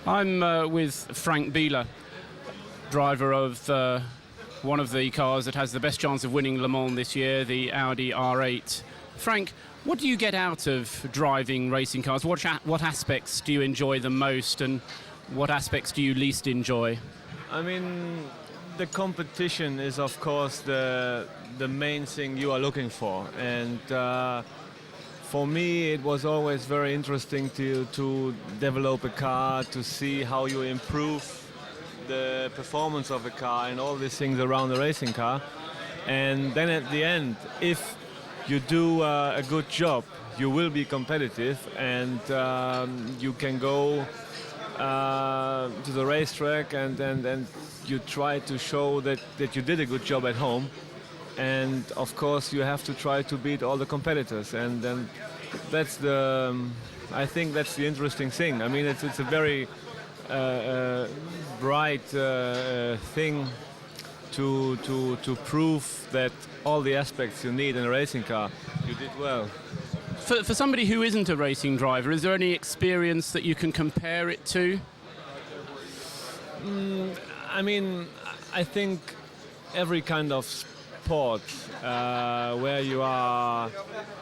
I'm with Frank Biela, driver of one of the cars that has the best chance of winning Le Mans this year, the Audi R8. Frank, what do you get out of driving racing cars? What aspects do you enjoy the most, and what aspects do you least enjoy? I mean, the competition is, of course, the main thing you are looking for, and for me, it was always very interesting to develop a car, to see how you improve the performance of a car and all these things around the racing car. And then at the end, if you do a good job, you will be competitive, and you can go to the racetrack and you try to show that you did a good job at home. And of course you have to try to beat all the competitors, and then that's I think that's the interesting thing. I mean, it's a very bright thing to prove that all the aspects you need in a racing car, you did well. For somebody who isn't a racing driver, is there any experience that you can compare it to? I mean, I think every kind of sport where you are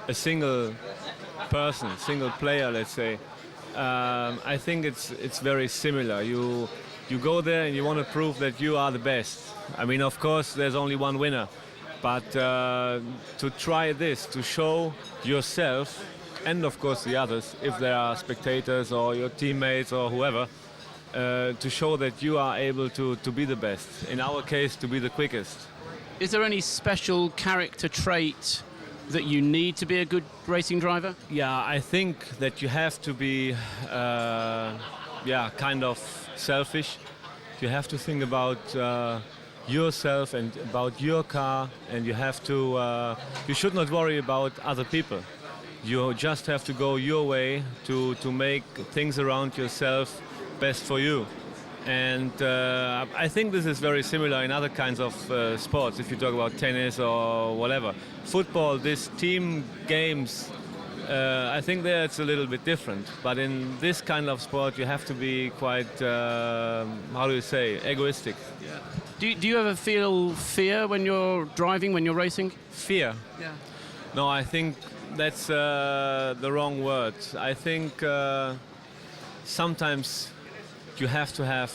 a single person, single player, let's say, I think it's very similar. You go there and you want to prove that you are the best. I mean, of course, there's only one winner, but to try this, to show yourself and of course the others, if there are spectators or your teammates or whoever, to show that you are able to be the best. In our case, to be the quickest. Is there any special character trait that you need to be a good racing driver? Yeah, I think that you have to be kind of selfish. You have to think about yourself and about your car, and you have to you should not worry about other people. You just have to go your way to make things around yourself best for you. And I think this is very similar in other kinds of sports, if you talk about tennis or whatever. Football, these team games, I think there it's a little bit different. But in this kind of sport, you have to be quite, how do you say, egoistic. Yeah. Do you ever feel fear when you're driving, when you're racing? Fear? Yeah. No, I think that's the wrong word. I think sometimes you have to have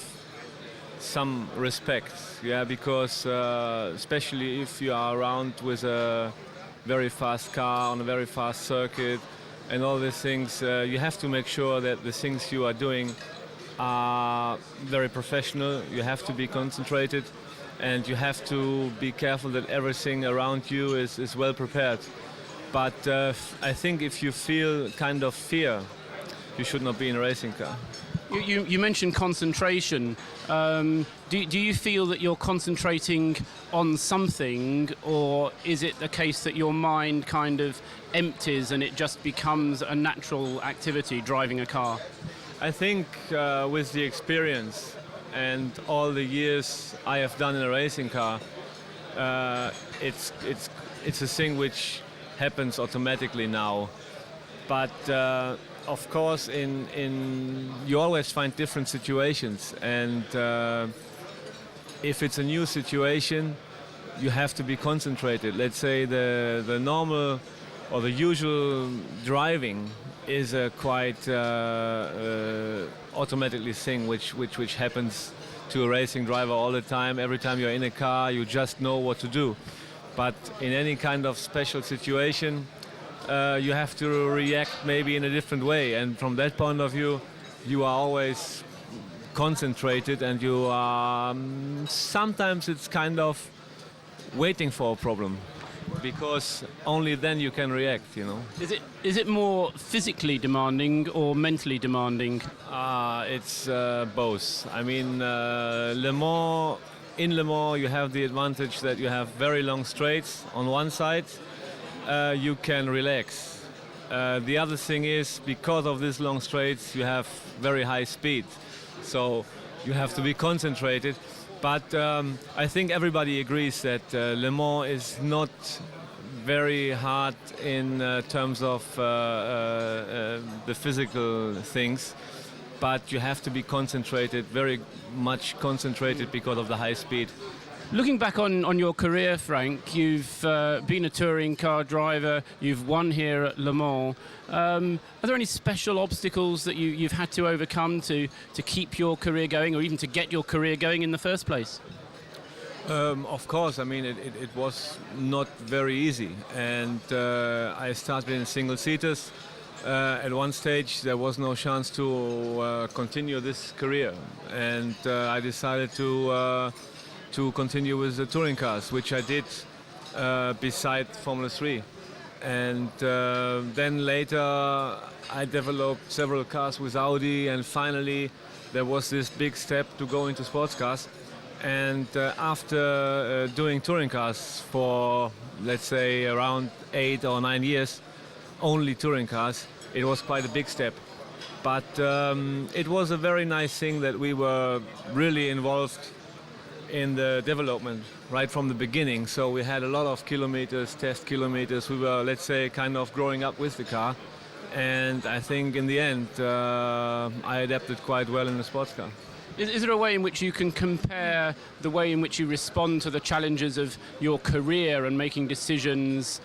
some respect, yeah, because especially if you are around with a very fast car on a very fast circuit and all these things, you have to make sure that the things you are doing are very professional. You have to be concentrated, and you have to be careful that everything around you is well prepared. But I think if you feel kind of fear, you should not be in a racing car. You mentioned concentration. Do you feel that you're concentrating on something, or is it the case that your mind kind of empties and it just becomes a natural activity, driving a car? I think with the experience and all the years I have done in a racing car, it's a thing which happens automatically now. But of course, you always find different situations, and if it's a new situation, you have to be concentrated. Let's say the normal or the usual driving is a quite automatically thing which happens to a racing driver all the time. Every time you're in a car, you just know what to do. But in any kind of special situation, you have to react maybe in a different way, and from that point of view, you are always concentrated, and you are sometimes it's kind of waiting for a problem, because only then you can react, you know. Is it more physically demanding or mentally demanding? It's both. I mean, in Le Mans you have the advantage that you have very long straights on one side. You can relax. The other thing is, because of these long straights, you have very high speed, so you have to be concentrated. But I think everybody agrees that Le Mans is not very hard in terms of the physical things. but you have to be concentrated, very much concentrated because of the high speed. Looking back on your career, Frank, you've been a touring car driver, you've won here at Le Mans. Are there any special obstacles that you've had to overcome to keep your career going, or even to get your career going in the first place? Of course, I mean, it was not very easy. And I started in single-seaters. At one stage, there was no chance to continue this career. And I decided to continue with the touring cars, which I did beside Formula 3. And then later I developed several cars with Audi, and finally there was this big step to go into sports cars. And after doing touring cars for, let's say, around 8 or 9 years, only touring cars, it was quite a big step. But it was a very nice thing that we were really involved in the development right from the beginning. So we had a lot of kilometers, test kilometers. We were, let's say, kind of growing up with the car. And I think in the end, I adapted quite well in the sports car. Is there a way in which you can compare the way in which you respond to the challenges of your career and making decisions,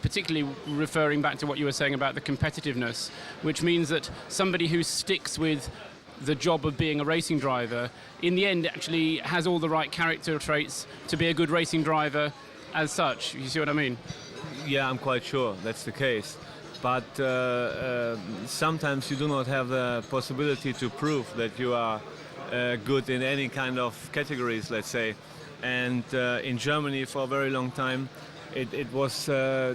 particularly referring back to what you were saying about the competitiveness, which means that somebody who sticks with the job of being a racing driver, in the end actually has all the right character traits to be a good racing driver as such? You see what I mean? Yeah, I'm quite sure that's the case. But sometimes you do not have the possibility to prove that you are good in any kind of categories, let's say. And in Germany for a very long time, it was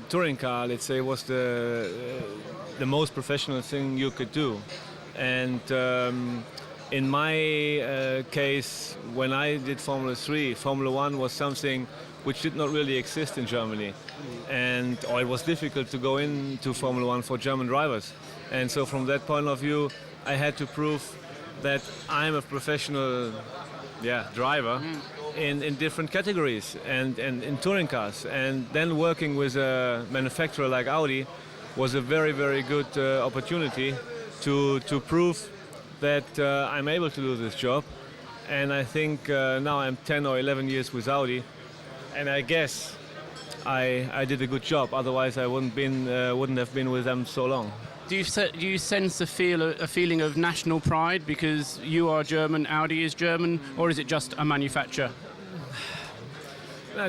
touring car, let's say, was the most professional thing you could do. And in my case, when I did Formula 3, Formula 1 was something which did not really exist in Germany. And it was difficult to go into Formula 1 for German drivers. And so from that point of view, I had to prove that I'm a professional driver in different categories and in touring cars. And then working with a manufacturer like Audi was a very, very good opportunity to prove that I'm able to do this job. And I think now I'm 10 or 11 years with Audi, and I guess I did a good job. Otherwise, I wouldn't have been with them so long. Do you sense a feeling of national pride because you are German, Audi is German, or is it just a manufacturer?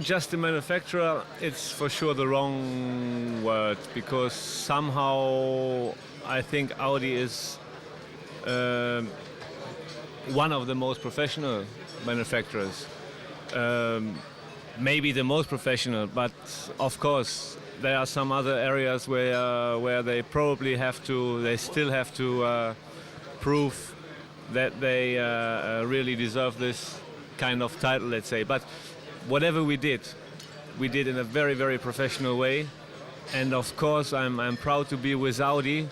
Just a manufacturer, it's for sure the wrong word, because somehow I think Audi is one of the most professional manufacturers. Maybe the most professional, but of course there are some other areas where they probably still have to prove that they really deserve this kind of title, let's say. But whatever we did in a very, very professional way. And of course, I'm proud to be with Audi.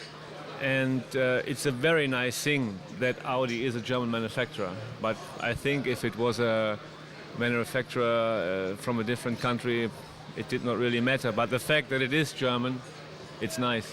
And it's a very nice thing that Audi is a German manufacturer. But I think if it was a manufacturer from a different country, it did not really matter. But the fact that it is German, it's nice.